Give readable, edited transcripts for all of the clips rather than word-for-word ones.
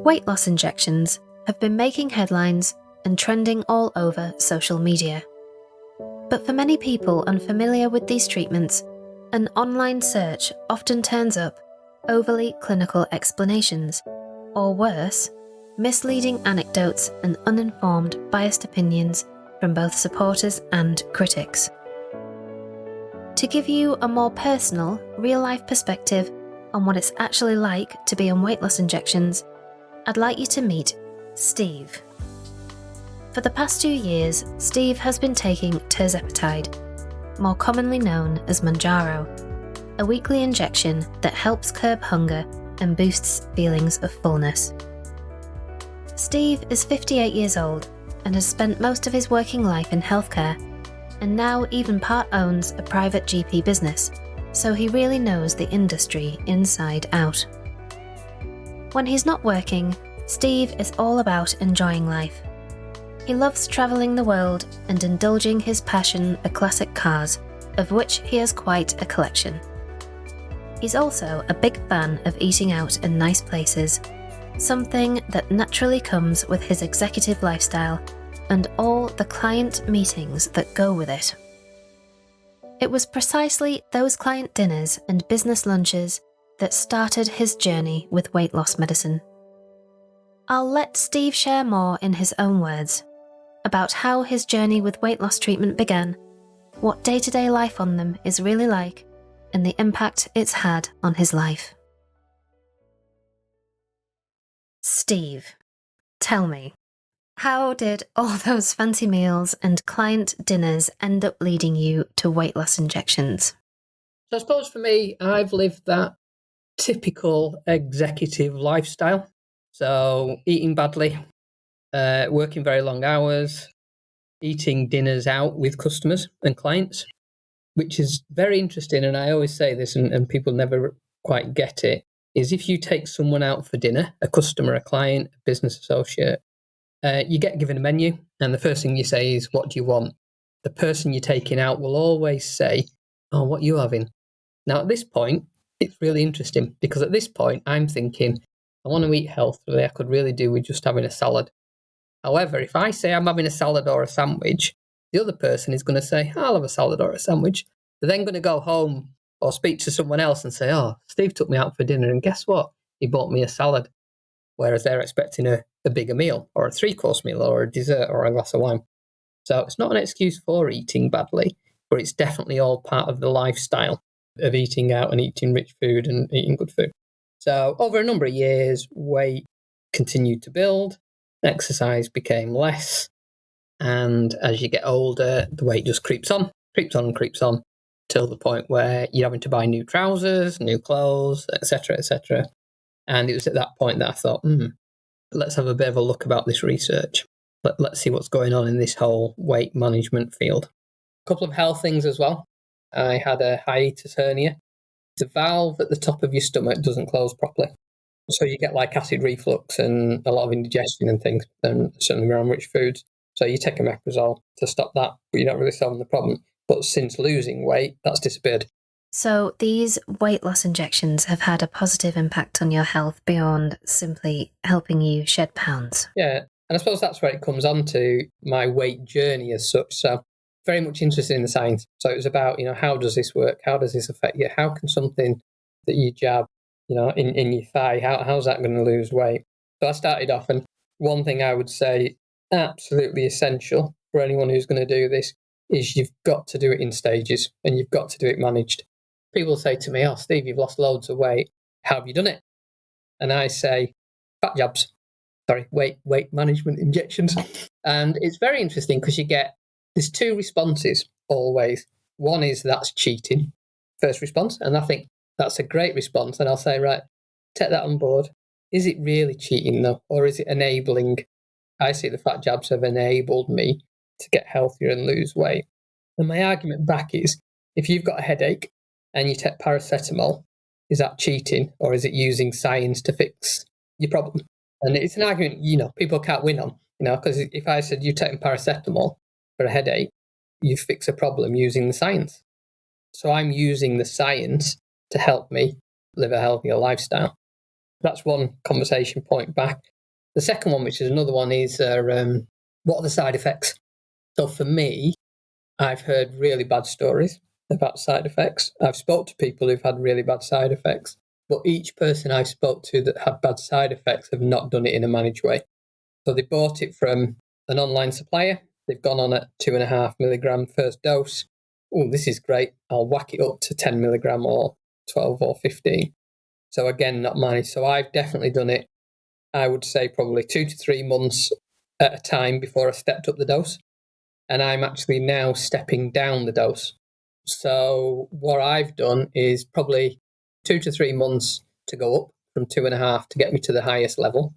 Weight loss injections have been making headlines and trending all over social media. But for many people unfamiliar with these treatments, an online search often turns up overly clinical explanations, or worse, misleading anecdotes and uninformed, biased opinions from both supporters and critics. To give you a more personal, real-life perspective on what it's actually like to be on weight loss injections, I'd like you to meet Steve. For the past 2 years, Steve has been taking tirzepatide, more commonly known as Mounjaro, a weekly injection that helps curb hunger and boosts feelings of fullness. Steve is 58 years old and has spent most of his working life in healthcare, and now even part owns a private GP business, so he really knows the industry inside out. When he's not working, Steve is all about enjoying life. He loves travelling the world and indulging his passion for classic cars, of which he has quite a collection. He's also a big fan of eating out in nice places, something that naturally comes with his executive lifestyle and all the client meetings that go with it. It was precisely those client dinners and business lunches that started his journey with weight loss medicine. I'll let Steve share more in his own words about how his journey with weight loss treatment began, what day-to-day life on them is really like, and the impact it's had on his life. Steve, tell me, how did all those fancy meals and client dinners end up leading you to weight loss injections? So I suppose for me, I've lived that typical executive lifestyle. So eating badly, working very long hours, eating dinners out with customers and clients, which is very interesting. And I always say this, and people never quite get it, is if you take someone out for dinner, a customer, a client, a business associate, you get given a menu, and the first thing you say is, what do you want? The person you're taking out will always say, oh, what are you having? Now, at this point, it's really interesting, because at this point, I'm thinking, I want to eat healthily. I could really do with just having a salad. However, if I say I'm having a salad or a sandwich, the other person is going to say, I'll have a salad or a sandwich. They're then going to go home or speak to someone else and say, oh, Steve took me out for dinner, and guess what? He bought me a salad. Whereas they're expecting a bigger meal or a 3-course meal or a dessert or a glass of wine. So it's not an excuse for eating badly, but it's definitely all part of the lifestyle of eating out and eating rich food and eating good food. So over a number of years, weight continued to build, exercise became less, and as you get older, the weight just creeps on, till the point where you're having to buy new trousers, new clothes, etc., etc. And it was at that point that I thought, let's have a bit of a look about this research. Let's see what's going on in this whole weight management field. A couple of health things as well. I had a hiatus hernia. The valve at the top of your stomach doesn't close properly. So you get like acid reflux and a lot of indigestion and things, and certainly around rich foods. So you take omeprazole to stop that, but you're not really solving the problem. But since losing weight, that's disappeared. So these weight loss injections have had a positive impact on your health beyond simply helping you shed pounds. Yeah, and I suppose that's where it comes on to my weight journey as such. So very much interested in the science. So it was about, how does this work? How does this affect you? How can something that you jab, in your thigh, how's that going to lose weight? So I started off, and one thing I would say absolutely essential for anyone who's going to do this is you've got to do it in stages, and you've got to do it managed. People say to me, oh, Steve, you've lost loads of weight. How have you done it? And I say, fat jabs. Weight management injections. And it's very interesting because there's 2 responses always. One is that's cheating, first response. And I think that's a great response. And I'll say, right, take that on board. Is it really cheating though? Or is it enabling? I see the fat jabs have enabled me to get healthier and lose weight. And my argument back is, if you've got a headache and you take paracetamol, is that cheating, or is it using science to fix your problem? And it's an argument, people can't win on, because if I said you're taking paracetamol for a headache, you fix a problem using the science. So I'm using the science to help me live a healthier lifestyle. That's one conversation point back. The second one, which is another one, is what are the side effects? So for me, I've heard really bad stories about side effects. I've spoke to people who've had really bad side effects, but each person I've spoke to that had bad side effects have not done it in a managed way. So they bought it from an online supplier. They've gone on at 2.5 milligram first dose. Oh, this is great. I'll whack it up to 10 milligram or 12 or 15. So again, not managed. So I've definitely done it, I would say probably 2 to 3 months at a time before I stepped up the dose. And I'm actually now stepping down the dose. So what I've done is probably 2 to 3 months to go up from 2.5 to get me to the highest level.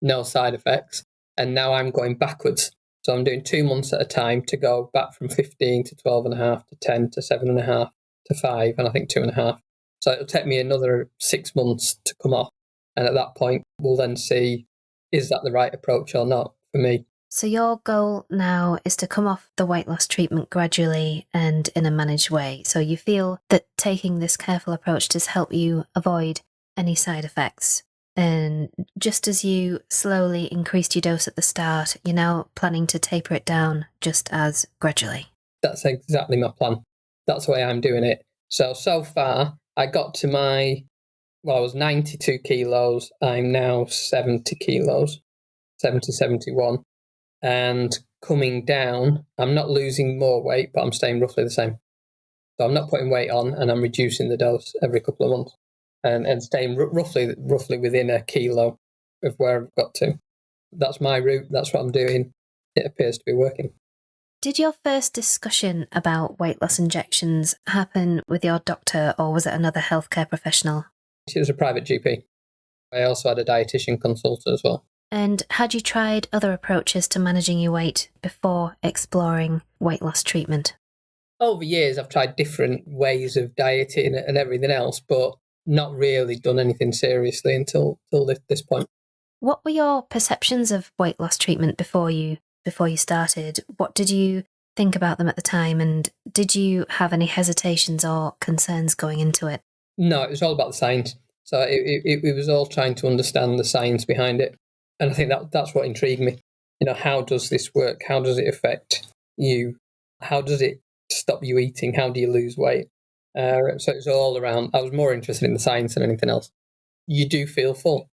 No side effects. And now I'm going backwards. So I'm doing 2 months at a time to go back from 15 to 12.5 to 10 to 7.5 to 5, and I think 2.5. So it'll take me another 6 months to come off. And at that point, we'll then see, is that the right approach or not for me? So your goal now is to come off the weight loss treatment gradually and in a managed way. So you feel that taking this careful approach does help you avoid any side effects. And just as you slowly increased your dose at the start, you're now planning to taper it down just as gradually. That's exactly my plan. That's the way I'm doing it. So far, I got to I was 92 kilos. I'm now 70 kilos, 70, 71. And coming down, I'm not losing more weight, but I'm staying roughly the same. So I'm not putting weight on, and I'm reducing the dose every couple of months, and staying roughly within a kilo of where I've got to. That's my route. That's what I'm doing. It appears to be working. Did your first discussion about weight loss injections happen with your doctor, or was it another healthcare professional? It was a private GP. I also had a dietitian consultant as well. And had you tried other approaches to managing your weight before exploring weight loss treatment? Over years, I've tried different ways of dieting and everything else, but not really done anything seriously until this point. What were your perceptions of weight loss treatment before you started? What did you think about them at the time, and did you have any hesitations or concerns going into it? No, it was all about the science. So it was all trying to understand the science behind it. And I think that's what intrigued me. How does this work? How does it affect you? How does it stop you eating? How do you lose weight? So it's all around. I was more interested in the science than anything else. You do feel full,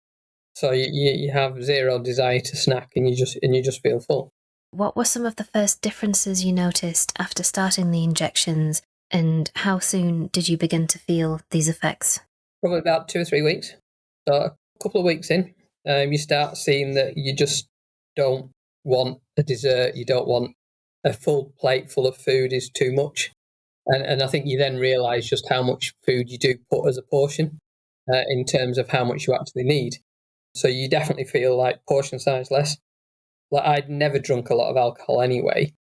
so you have zero desire to snack, and you just feel full. What were some of the first differences you noticed after starting the injections, and how soon did you begin to feel these effects? Probably about 2 or 3 weeks. So a couple of weeks in, you start seeing that you just don't want a dessert. You don't want a full plate full of food is too much. And I think you then realise just how much food you do put as a portion in terms of how much you actually need. So you definitely feel like portion size less. Like I'd never drunk a lot of alcohol anyway,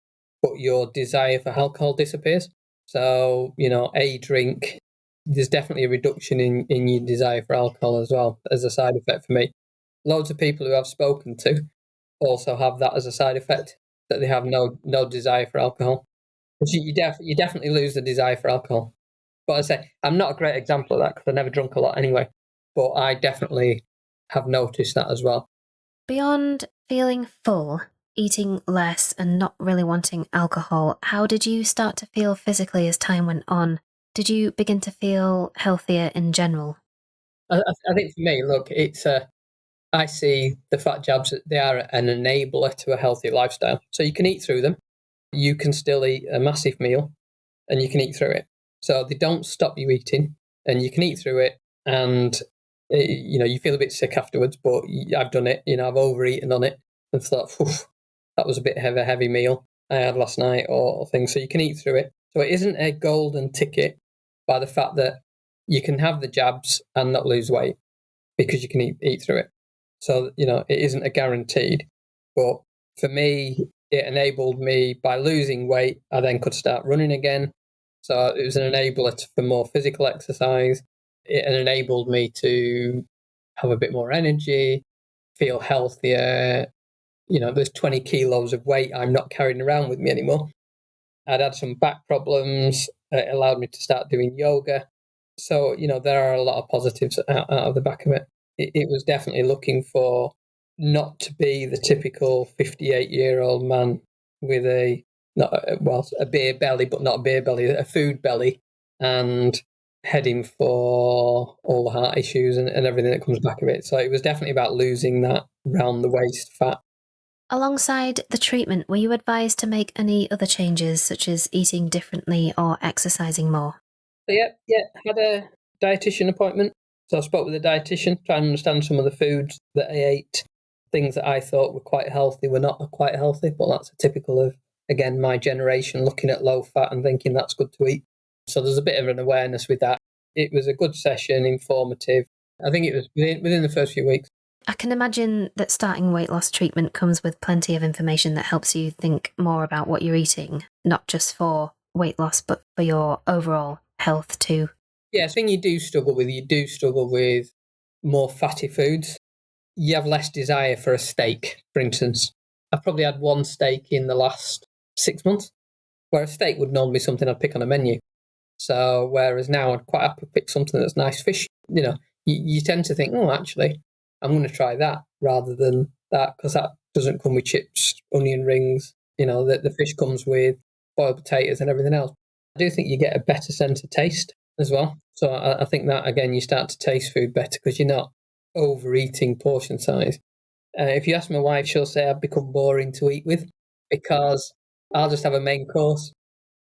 but your desire for alcohol disappears. So, a drink, there's definitely a reduction in your desire for alcohol as well as a side effect for me. Loads of people who I've spoken to also have that as a side effect, that they have no desire for alcohol. But you definitely lose the desire for alcohol. But I say, I'm not a great example of that because I never drunk a lot anyway. But I definitely have noticed that as well. Beyond feeling full, eating less and not really wanting alcohol, how did you start to feel physically as time went on? Did you begin to feel healthier in general? I think for me, look, I see the fat jabs, they are an enabler to a healthy lifestyle. So you can eat through them. You can still eat a massive meal and you can eat through it. So they don't stop you eating, and you can eat through it, and you feel a bit sick afterwards, but I've done it. I've overeaten on it and thought, that was a bit of a heavy meal I had last night or things. So you can eat through it. So it isn't a golden ticket by the fact that you can have the jabs and not lose weight because you can eat through it. So, it isn't a guaranteed. But for me, it enabled me, by losing weight, I then could start running again. So it was an enabler for more physical exercise. It enabled me to have a bit more energy, feel healthier. There's 20 kilos of weight I'm not carrying around with me anymore. I'd had some back problems. It allowed me to start doing yoga. So, there are a lot of positives out of the back of it. it was definitely looking for not to be the typical 58-year-old man with a beer belly, but not a beer belly, a food belly, and heading for all the heart issues and everything that comes back of it. So it was definitely about losing that round the waist fat. Alongside the treatment, were you advised to make any other changes, such as eating differently or exercising more? So yeah, had a dietitian appointment. So I spoke with a dietitian, trying to understand some of the foods that I ate. Things that I thought were quite healthy were not quite healthy, but that's typical of, again, my generation, looking at low fat and thinking that's good to eat. So there's a bit of an awareness with that. It was a good session, informative. I think it was within the first few weeks. I can imagine that starting weight loss treatment comes with plenty of information that helps you think more about what you're eating, not just for weight loss, but for your overall health too. Yeah, the thing you do struggle with more fatty foods. You have less desire for a steak, for instance. I've probably had one steak in the last 6 months, where a steak would normally be something I'd pick on a menu. So whereas now I'd quite happily pick something that's nice fish. You tend to think, oh, actually, I'm going to try that rather than that, because that doesn't come with chips, onion rings. The fish comes with boiled potatoes and everything else. I do think you get a better sense of taste as well. So I think that, again, you start to taste food better because you're not overeating portion size. If you ask my wife, she'll say I've become boring to eat with because I'll just have a main course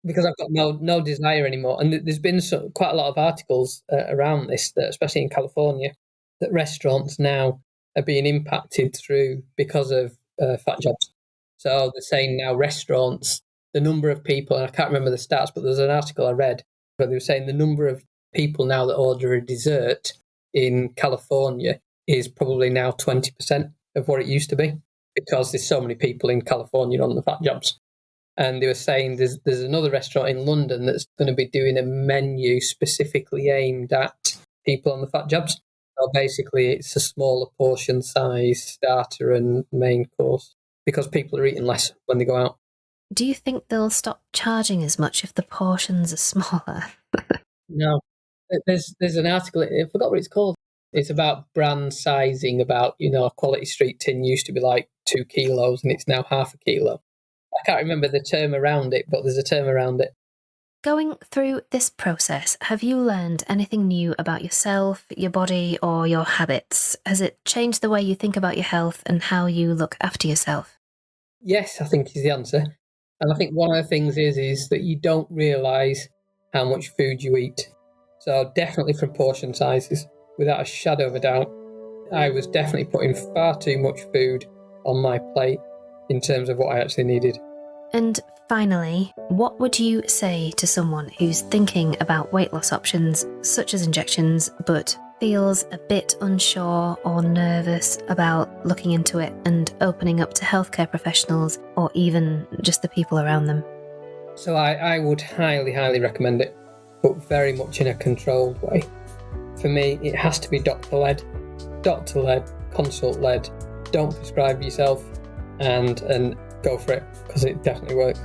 because I've got no desire anymore. And there's been quite a lot of articles around this, that, especially in California, that restaurants now are being impacted through because of fat jobs. So they're saying now restaurants, the number of people, and I can't remember the stats, but there's an article I read where they were saying the number of people now that order a dessert in California is probably now 20% of what it used to be, because there's so many people in California on the fat jobs. And they were saying there's another restaurant in London that's going to be doing a menu specifically aimed at people on the fat jobs. So basically it's a smaller portion size starter and main course because people are eating less when they go out. Do you think they'll stop charging as much if the portions are smaller? No. There's an article, I forgot what it's called. It's about brand sizing, about, a Quality Street tin used to be like 2 kilos and it's now half a kilo. I can't remember the term around it, but there's a term around it. Going through this process, have you learned anything new about yourself, your body, or your habits? Has it changed the way you think about your health and how you look after yourself? Yes, I think is the answer. And I think one of the things is that you don't realise how much food you eat. So definitely from portion sizes, without a shadow of a doubt, I was definitely putting far too much food on my plate in terms of what I actually needed. And finally, what would you say to someone who's thinking about weight loss options, such as injections, but feels a bit unsure or nervous about looking into it and opening up to healthcare professionals or even just the people around them? So I would highly, highly recommend it, but very much in a controlled way. For me, it has to be doctor-led, consult-led. Don't prescribe yourself and go for it, because it definitely works.